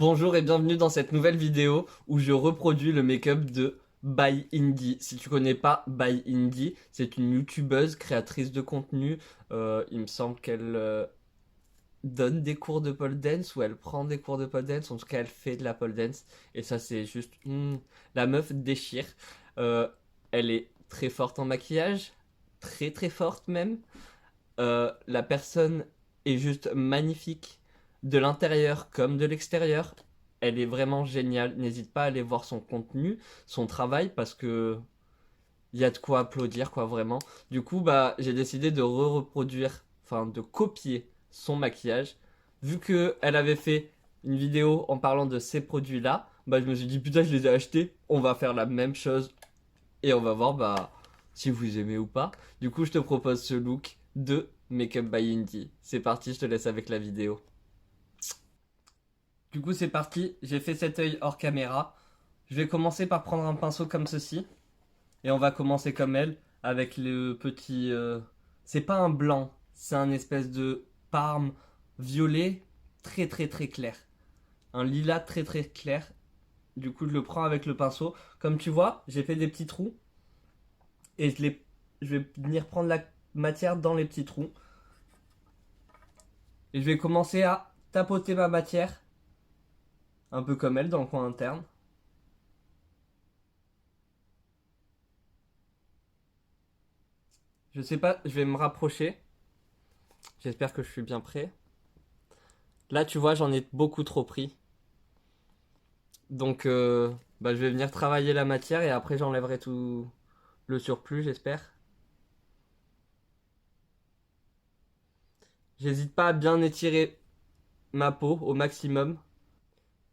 Bonjour et bienvenue dans cette nouvelle vidéo où je reproduis le make-up de By Indie. Si tu connais pas By Indie, c'est une youtubeuse créatrice de contenu. Il me semble qu'elle donne des cours de pole dance ou elle prend des cours de pole dance. En tout cas, elle fait de la pole dance et ça c'est juste la meuf déchire. Euh, Elle est très forte en maquillage, très très forte même. La personne est juste magnifique de l'intérieur comme de l'extérieur. Elle est vraiment géniale. N'hésite pas à aller voir son contenu, son travail, parce que il y a de quoi applaudir, quoi, vraiment. Du coup, bah, j'ai décidé de reproduire, enfin, de copier son maquillage. Vu que elle avait fait une vidéo en parlant de ces produits-là, bah, je me suis dit, putain, je les ai achetés. On va faire la même chose et on va voir, bah, si vous aimez ou pas. Du coup, je te propose ce look de Makeup by Indie. C'est parti, je te laisse avec la vidéo. Du coup, c'est parti. J'ai fait cet œil hors caméra. Je vais commencer par prendre un pinceau comme ceci. Et on va commencer comme elle, avec le petit... C'est pas un blanc, c'est un espèce de parme violet très très très clair. Un lilas très très clair. Du coup, je le prends avec le pinceau. Comme tu vois, j'ai fait des petits trous. Et je vais venir prendre la matière dans les petits trous. Et je vais commencer à tapoter ma matière, un peu comme elle, dans le coin interne. Je sais pas, je vais me rapprocher. J'espère que je suis bien prêt. Là, tu vois, j'en ai beaucoup trop pris. Donc, bah, je vais venir travailler la matière et après, j'enlèverai tout le surplus, j'espère. J'hésite pas à bien étirer ma peau au maximum.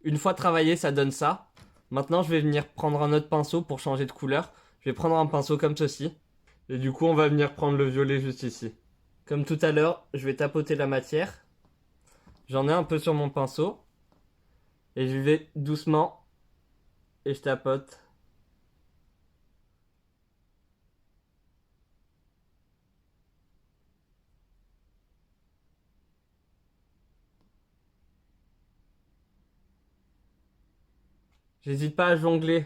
Une fois travaillé, ça donne ça. Maintenant, je vais venir prendre un autre pinceau pour changer de couleur. Je vais prendre un pinceau comme ceci. Et du coup, on va venir prendre le violet juste ici. Comme tout à l'heure, je vais tapoter la matière. J'en ai un peu sur mon pinceau. Et je vais doucement et je tapote. J'hésite pas à jongler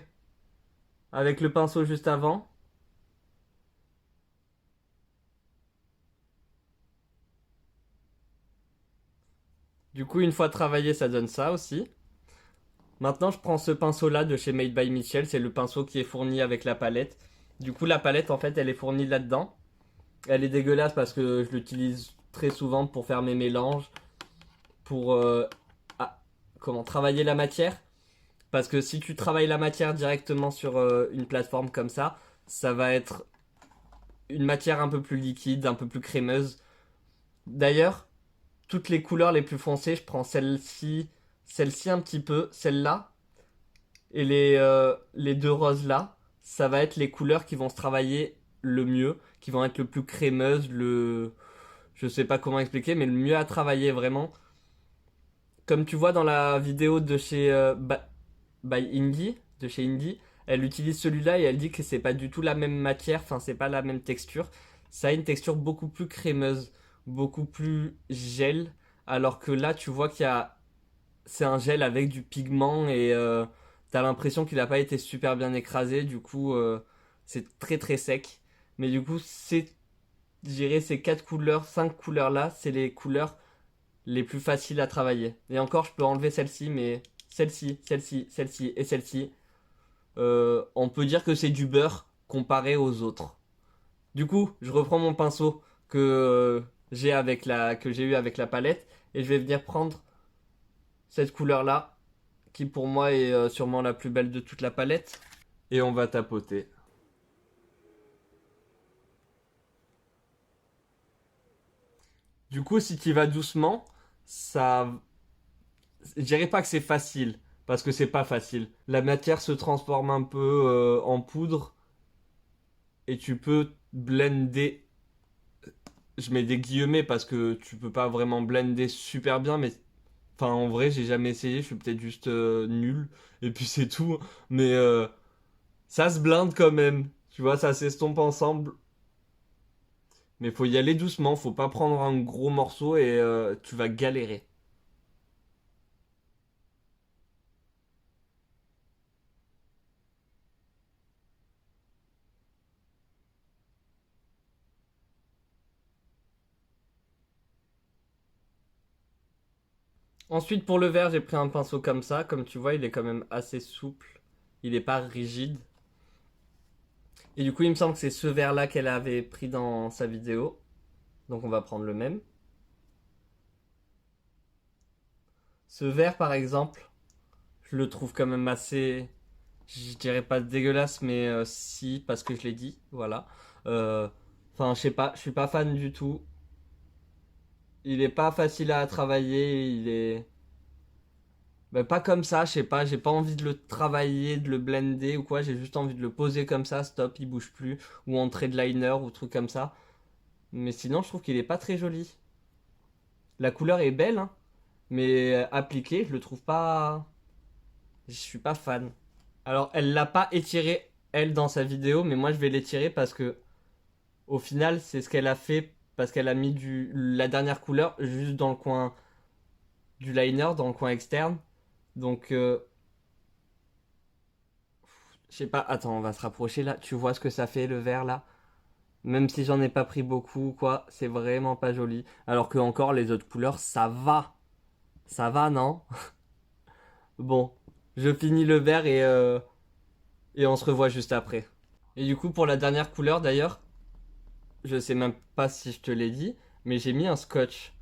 avec le pinceau juste avant. Du coup, une fois travaillé, ça donne ça aussi. Maintenant, je prends ce pinceau-là de chez Made by Michel. C'est le pinceau qui est fourni avec la palette. Du coup, la palette, en fait, elle est fournie là-dedans. Elle est dégueulasse parce que je l'utilise très souvent pour faire mes mélanges, pour ah, comment travailler la matière. Parce que si tu travailles la matière directement sur une plateforme comme ça va être une matière un peu plus liquide, un peu plus crémeuse. D'ailleurs, toutes les couleurs les plus foncées, je prends celle-ci, celle-ci un petit peu, celle-là, et les deux roses là, ça va être les couleurs qui vont se travailler le mieux, qui vont être le plus crémeuses, je sais pas comment expliquer, mais le mieux à travailler vraiment. Comme tu vois dans la vidéo de chez by Indie, de chez Indie, elle utilise celui-là et elle dit que c'est pas du tout la même matière, enfin c'est pas la même texture. Ça a une texture beaucoup plus crémeuse, beaucoup plus gel, alors que là tu vois qu'il y a c'est un gel avec du pigment et t'as l'impression qu'il n'a pas été super bien écrasé, du coup c'est très très sec. Mais du coup, je dirais ces quatre couleurs, cinq couleurs là, c'est les couleurs les plus faciles à travailler. Et encore, je peux enlever celle-ci, mais celle-ci, celle-ci, celle-ci et celle-ci, on peut dire que c'est du beurre comparé aux autres. Du coup, je reprends mon pinceau que j'ai eu avec la palette et je vais venir prendre cette couleur là qui pour moi est sûrement la plus belle de toute la palette. Et on va tapoter. Du coup, si tu vas doucement, ça... Je dirais pas que c'est facile, parce que c'est pas facile. La matière se transforme un peu en poudre, et tu peux blender... Je mets des guillemets parce que tu peux pas vraiment blender super bien, mais... Enfin, en vrai, j'ai jamais essayé, je suis peut-être juste nul, et puis c'est tout. Mais ça se blinde quand même. Tu vois, ça s'estompe ensemble. Mais faut y aller doucement, faut pas prendre un gros morceau et tu vas galérer. Ensuite, pour le vert, j'ai pris un pinceau comme ça. Comme tu vois, il est quand même assez souple. Il n'est pas rigide. Et du coup, il me semble que c'est ce vert-là qu'elle avait pris dans sa vidéo. Donc on va prendre le même. Ce vert, par exemple, je le trouve quand même assez... Je dirais pas dégueulasse, mais si, parce que je l'ai dit. Voilà. Enfin, je sais pas, je suis pas fan du tout. Il est pas facile à travailler, il est... Bah, pas comme ça, je sais pas, j'ai pas envie de le travailler, de le blender ou quoi, j'ai juste envie de le poser comme ça, stop, il bouge plus, ou en trait de liner ou truc comme ça. Mais sinon, je trouve qu'il est pas très joli. La couleur est belle, hein, mais appliqué, je le trouve pas. Je suis pas fan. Alors, elle l'a pas étiré, elle, dans sa vidéo, mais moi je vais l'étirer parce que, au final, c'est ce qu'elle a fait, parce qu'elle a mis la dernière couleur juste dans le coin du liner, dans le coin externe. Donc, je sais pas, attends, on va se rapprocher là. Tu vois ce que ça fait le vert là? Même si j'en ai pas pris beaucoup, quoi, c'est vraiment pas joli. Alors que encore les autres couleurs, ça va. Ça va, non? Bon, je finis le vert et on se revoit juste après. Et du coup, pour la dernière couleur d'ailleurs, je sais même pas si je te l'ai dit, mais j'ai mis un scotch.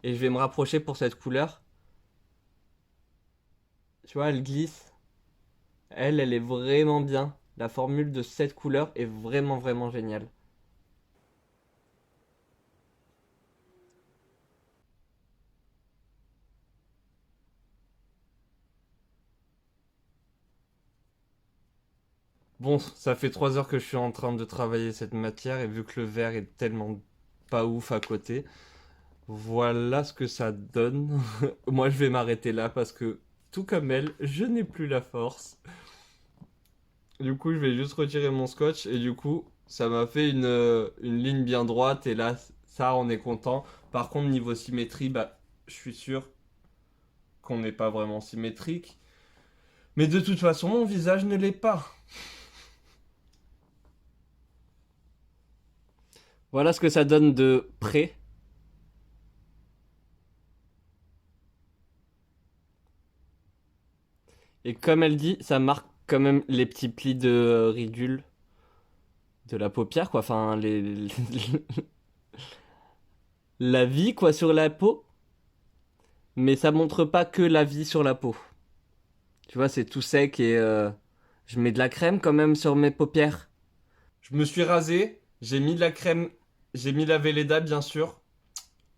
Et je vais me rapprocher pour cette couleur. Tu vois, elle glisse. Elle est vraiment bien. La formule de cette couleur est vraiment, vraiment géniale. Bon, ça fait 3 heures que je suis en train de travailler cette matière et vu que le vert est tellement pas ouf à côté, voilà ce que ça donne. Moi, je vais m'arrêter là parce que, tout comme elle, je n'ai plus la force. Du coup, je vais juste retirer mon scotch et du coup, ça m'a fait une ligne bien droite et là, ça, on est content. Par contre, niveau symétrie, bah, je suis sûr qu'on n'est pas vraiment symétrique. Mais de toute façon, mon visage ne l'est pas. Voilà ce que ça donne de près. Et comme elle dit, ça marque quand même les petits plis de ridule de la paupière, quoi. Enfin, la vie, quoi, sur la peau. Mais ça montre pas que la vie sur la peau. Tu vois, c'est tout sec et je mets de la crème quand même sur mes paupières. Je me suis rasé, j'ai mis de la crème, j'ai mis la Velleda bien sûr.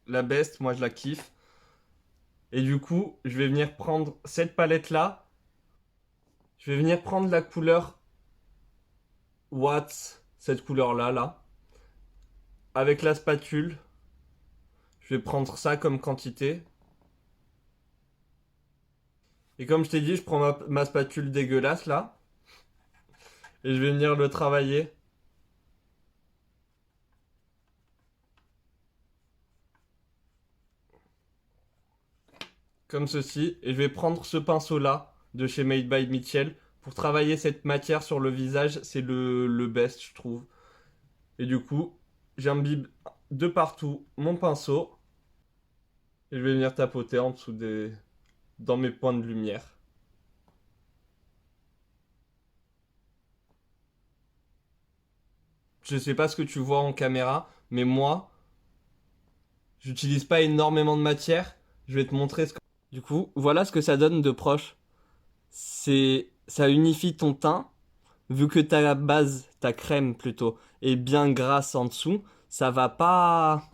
La best, moi je la kiffe. Et du coup, je vais venir prendre cette palette là. Je vais venir prendre la couleur Watts, cette couleur là. Avec la spatule, je vais prendre ça comme quantité. Et comme je t'ai dit, je prends ma spatule dégueulasse là. Et je vais venir le travailler. Comme ceci. Et je vais prendre ce pinceau là de chez Made by Mitchell. Pour travailler cette matière sur le visage, c'est le best je trouve. Et du coup, j'imbibe de partout mon pinceau. Et je vais venir tapoter en dessous dans mes points de lumière. Je sais pas ce que tu vois en caméra, mais moi, j'utilise pas énormément de matière. Je vais te montrer ce que... Du coup, voilà ce que ça donne de proche. Ça unifie ton teint. Vu que ta base, ta crème plutôt, est bien grasse en dessous, ça va pas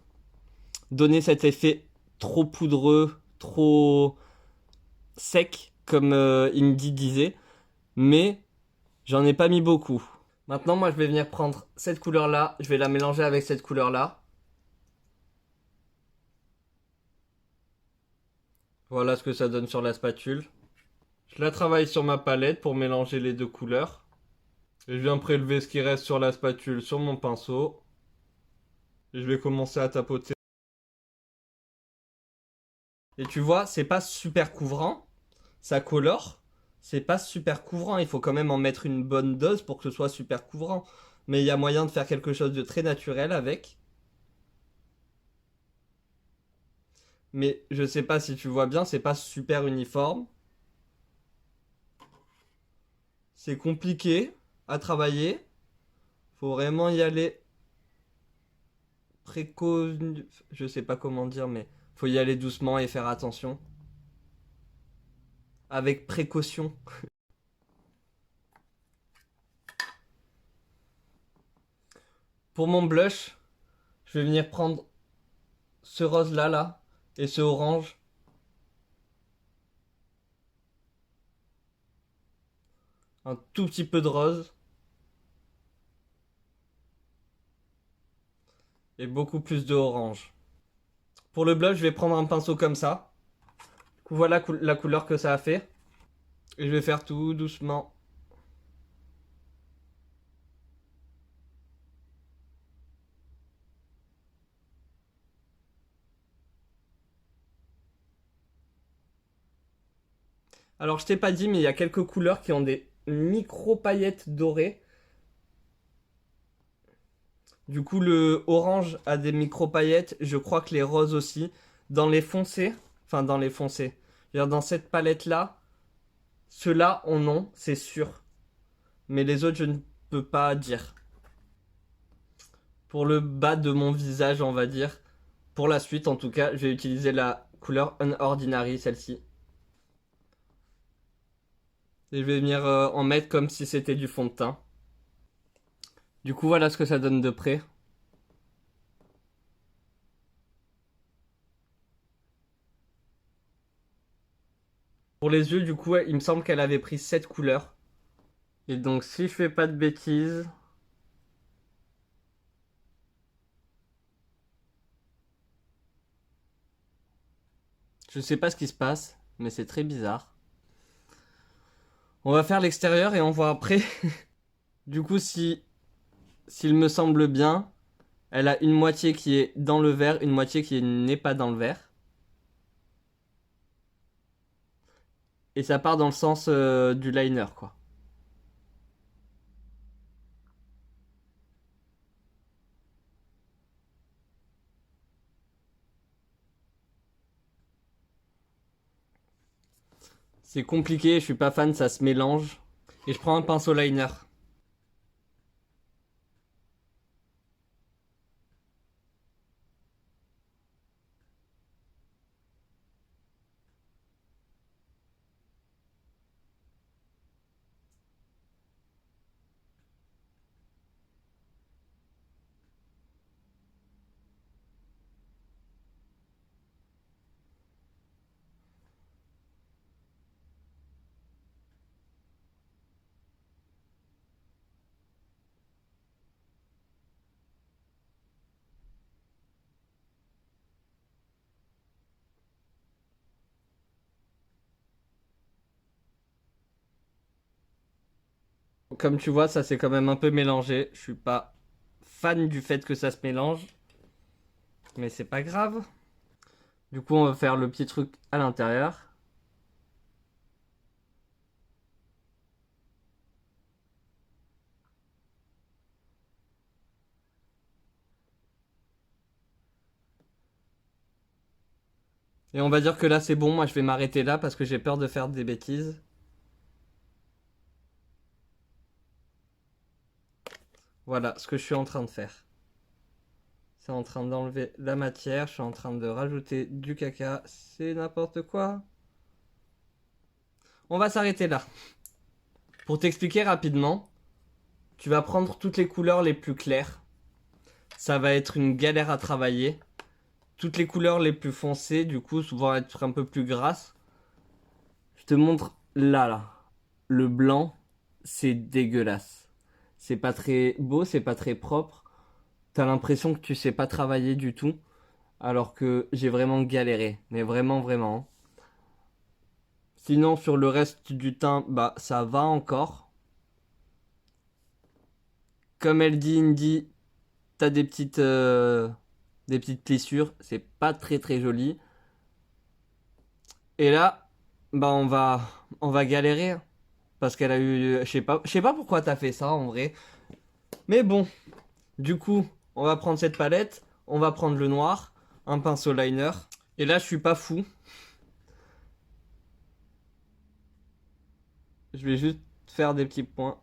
donner cet effet trop poudreux, trop sec, comme Indy disait. Mais j'en ai pas mis beaucoup. Maintenant, moi, je vais venir prendre cette couleur-là. Je vais la mélanger avec cette couleur-là. Voilà ce que ça donne sur la spatule. Je la travaille sur ma palette pour mélanger les deux couleurs. Et je viens prélever ce qui reste sur la spatule sur mon pinceau. Et je vais commencer à tapoter. Et tu vois, c'est pas super couvrant. Ça colore. C'est pas super couvrant. Il faut quand même en mettre une bonne dose pour que ce soit super couvrant. Mais il y a moyen de faire quelque chose de très naturel avec. Mais je sais pas si tu vois bien, c'est pas super uniforme. C'est compliqué à travailler. Faut vraiment y aller préco... Je sais pas comment dire, mais faut y aller doucement et faire attention. Avec précaution. Pour mon blush, je vais venir prendre ce rose là et ce orange. Un tout petit peu de rose et beaucoup plus de orange. Pour le blush, je vais prendre un pinceau comme ça. Voilà la couleur que ça a fait. Et je vais faire tout doucement. Alors je t'ai pas dit, mais il y a quelques couleurs qui ont des micro paillettes dorées. Du coup, le orange a des micro paillettes. Je crois que les roses aussi. Dans les foncés, enfin dans les foncés, je veux dire, dans cette palette là, ceux-là en ont, c'est sûr. Mais les autres, je ne peux pas dire. Pour le bas de mon visage, on va dire. Pour la suite, en tout cas, je vais utiliser la couleur Unordinary, celle-ci. Et je vais venir en mettre comme si c'était du fond de teint. Du coup, voilà ce que ça donne de près. Pour les yeux, du coup, il me semble qu'elle avait pris cette couleur. Et donc, si je fais pas de bêtises... Je sais pas ce qui se passe, mais c'est très bizarre. On va faire l'extérieur et on voit après. Du coup, s'il me semble bien, elle a une moitié qui est dans le vert, une moitié qui n'est pas dans le vert. Et ça part dans le sens du liner, quoi. C'est compliqué, je suis pas fan, ça se mélange. Et je prends un pinceau liner. Comme tu vois, ça s'est quand même un peu mélangé. Je suis pas fan du fait que ça se mélange. Mais c'est pas grave. Du coup, on va faire le petit truc à l'intérieur. Et on va dire que là c'est bon, moi je vais m'arrêter là parce que j'ai peur de faire des bêtises. Voilà ce que je suis en train de faire. C'est en train d'enlever la matière, je suis en train de rajouter du caca, c'est n'importe quoi. On va s'arrêter là. Pour t'expliquer rapidement, tu vas prendre toutes les couleurs les plus claires. Ça va être une galère à travailler. Toutes les couleurs les plus foncées, du coup, vont être un peu plus grasses. Je te montre là. Le blanc, c'est dégueulasse. C'est pas très beau, c'est pas très propre. T'as l'impression que tu sais pas travailler du tout. Alors que j'ai vraiment galéré. Mais vraiment, vraiment. Sinon, sur le reste du teint, bah, ça va encore. Comme elle dit, Indy, t'as des petites plissures. C'est pas très très joli. Et là, bah, on va galérer. Parce qu'elle a eu, je sais pas pourquoi t'as fait ça en vrai. Mais bon, du coup, on va prendre cette palette. On va prendre le noir, un pinceau liner. Et là, je suis pas fou. Je vais juste faire des petits points.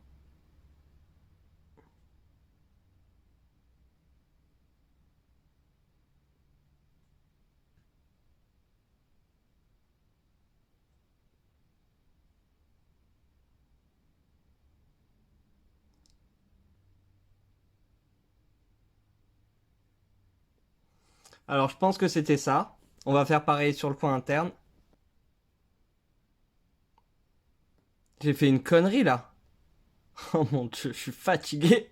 Alors, je pense que c'était ça. On va faire pareil sur le coin interne. J'ai fait une connerie là. Oh mon dieu, je suis fatigué.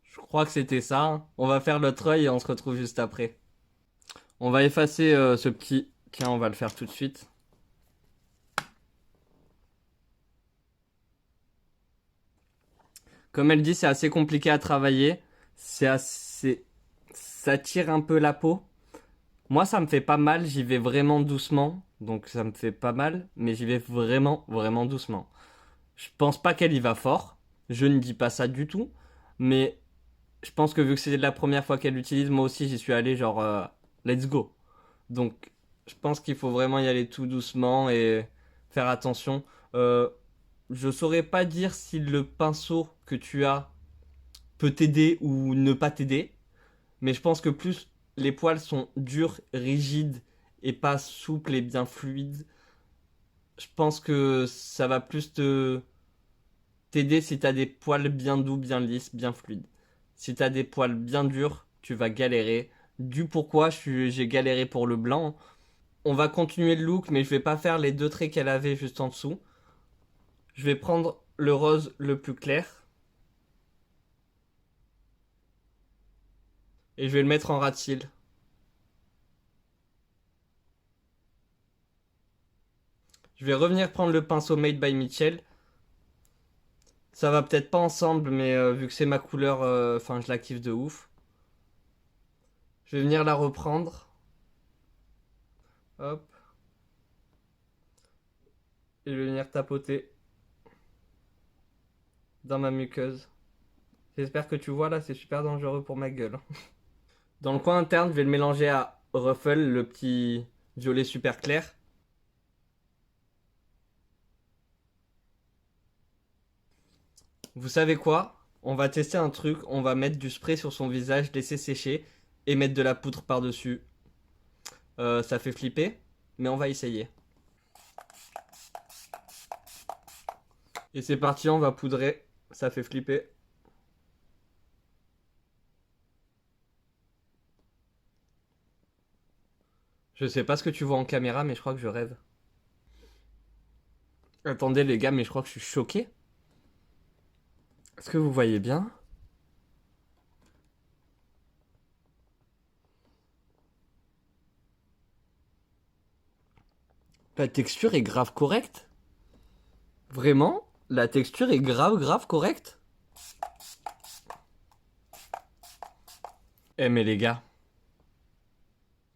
Je crois que c'était ça, hein. On va faire l'autre œil et on se retrouve juste après. On va effacer ce petit... Tiens, on va le faire tout de suite. Comme elle dit, c'est assez compliqué à travailler. C'est assez... Ça tire un peu la peau. Moi, ça me fait pas mal. J'y vais vraiment doucement. Donc ça me fait pas mal. Mais j'y vais vraiment, vraiment doucement. Je pense pas qu'elle y va fort. Je ne dis pas ça du tout. Mais je pense que vu que c'est la première fois qu'elle l'utilise, moi aussi j'y suis allé genre let's go. Donc je pense qu'il faut vraiment y aller tout doucement et faire attention. Euh, je saurais pas dire si le pinceau que tu as peut t'aider ou ne pas t'aider, mais je pense que plus les poils sont durs, rigides et pas souples et bien fluides, je pense que ça va plus te t'aider si t'as des poils bien doux, bien lisses, bien fluides. Si t'as des poils bien durs, tu vas galérer. Du pourquoi j'ai galéré pour le blanc. On va continuer le look, mais je vais pas faire les deux traits qu'elle avait juste en dessous. Je vais prendre le rose le plus clair et je vais le mettre en ras de cils. Je vais revenir prendre le pinceau Made by Mitchell. Ça va peut-être pas ensemble, mais vu que c'est ma couleur, enfin je la kiffe de ouf. Je vais venir la reprendre. Hop. Et je vais venir tapoter dans ma muqueuse. J'espère que tu vois là, c'est super dangereux pour ma gueule. Dans le coin interne, je vais le mélanger à Ruffle, le petit violet super clair. Vous savez quoi? On va tester un truc, on va mettre du spray sur son visage, laisser sécher et mettre de la poudre par-dessus. Ça fait flipper, mais on va essayer. Et c'est parti, on va poudrer. Ça fait flipper. Je sais pas ce que tu vois en caméra, mais je crois que je rêve. Attendez les gars, mais je crois que je suis choqué. Est-ce que vous voyez bien? La texture est grave correcte. Vraiment? La texture est grave, grave correcte. Eh mais les gars,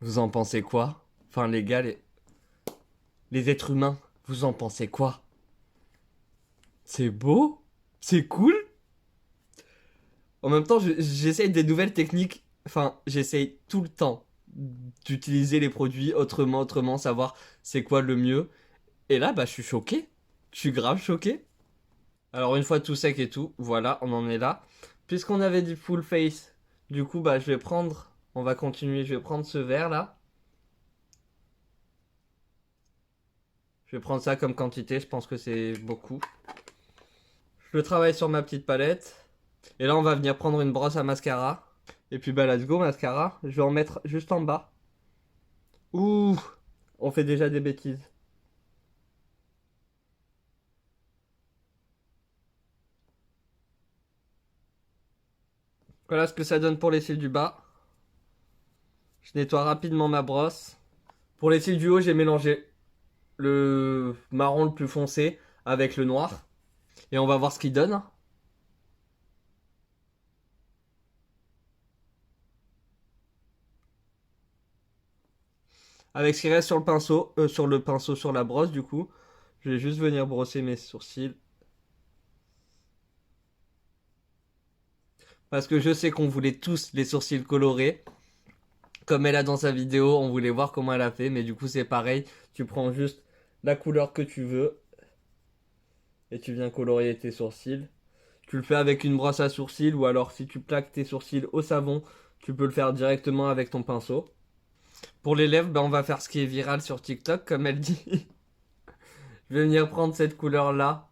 vous en pensez quoi? Enfin les gars, les êtres humains, vous en pensez quoi? C'est beau? C'est cool? En même temps, j'essaye des nouvelles techniques. Enfin, j'essaye tout le temps d'utiliser les produits autrement, savoir c'est quoi le mieux. Et là, bah, je suis choqué. Je suis grave choqué. Alors, une fois tout sec et tout, voilà, on en est là. Puisqu'on avait dit full face, du coup, bah, je vais prendre. On va continuer. Je vais prendre ce verre là. Je vais prendre ça comme quantité. Je pense que c'est beaucoup. Je travaille sur ma petite palette. Et là, on va venir prendre une brosse à mascara. Et puis, bah, let's go, mascara. Je vais en mettre juste en bas. Ouh, on fait déjà des bêtises. Voilà ce que ça donne pour les cils du bas. Je nettoie rapidement ma brosse. Pour les cils du haut, j'ai mélangé le marron le plus foncé avec le noir. Et on va voir ce qu'il donne. Avec ce qui reste sur le pinceau, sur la brosse du coup, je vais juste venir brosser mes sourcils. parce que je sais qu'on voulait tous les sourcils colorés. Comme elle a dans sa vidéo, on voulait voir comment elle a fait, mais du coup c'est pareil, tu prends juste la couleur que tu veux et tu viens colorier tes sourcils. Tu le fais avec une brosse à sourcils ou alors si tu plaques tes sourcils au savon, tu peux le faire directement avec ton pinceau. Pour les lèvres, ben on va faire ce qui est viral sur TikTok, comme elle dit. Je vais venir prendre cette couleur là.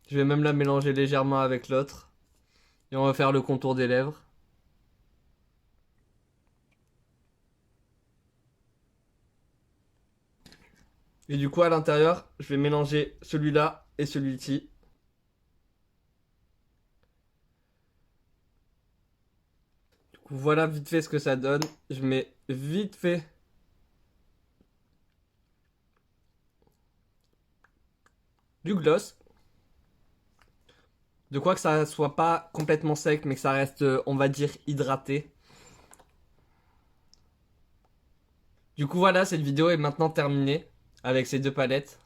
Je vais même la mélanger légèrement avec l'autre. Et on va faire le contour des lèvres. Et du coup, à l'intérieur, je vais mélanger celui-là et celui-ci. Du coup, voilà vite fait ce que ça donne. Je mets vite fait du gloss. De quoi que ça soit pas complètement sec, mais que ça reste, on va dire, hydraté. Du coup, voilà, cette vidéo est maintenant terminée avec ces deux palettes.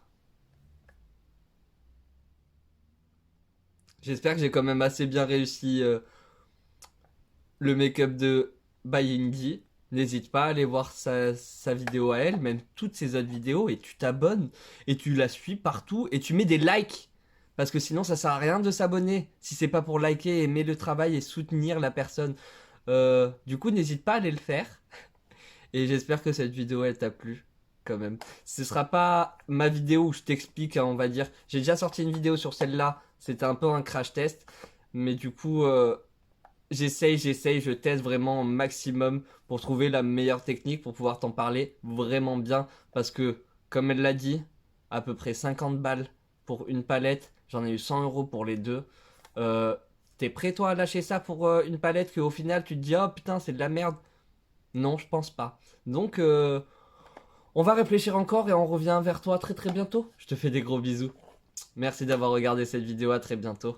J'espère que j'ai quand même assez bien réussi le make-up de Bayingi. N'hésite pas à aller voir sa vidéo à elle, même toutes ses autres vidéos, et tu t'abonnes, et tu la suis partout, et tu mets des likes. Parce que sinon, ça sert à rien de s'abonner, si c'est pas pour liker, aimer le travail et soutenir la personne. Du coup, n'hésite pas à aller le faire. Et j'espère que cette vidéo, elle t'a plu, quand même. Ce sera pas ma vidéo où je t'explique, hein, on va dire. J'ai déjà sorti une vidéo sur celle-là, c'était un peu un crash test. Mais du coup, j'essaye, je teste vraiment au maximum pour trouver la meilleure technique pour pouvoir t'en parler vraiment bien. Parce que, comme elle l'a dit, à peu près 50 balles pour une palette. J'en ai eu 100 euros pour les deux. Euh, T'es prêt toi à lâcher ça pour une palette que au final tu te dis oh putain c'est de la merde. Non, je pense pas. Donc, on va réfléchir encore et on revient vers toi très très bientôt. Je te fais des gros bisous. Merci d'avoir regardé cette vidéo, à très bientôt.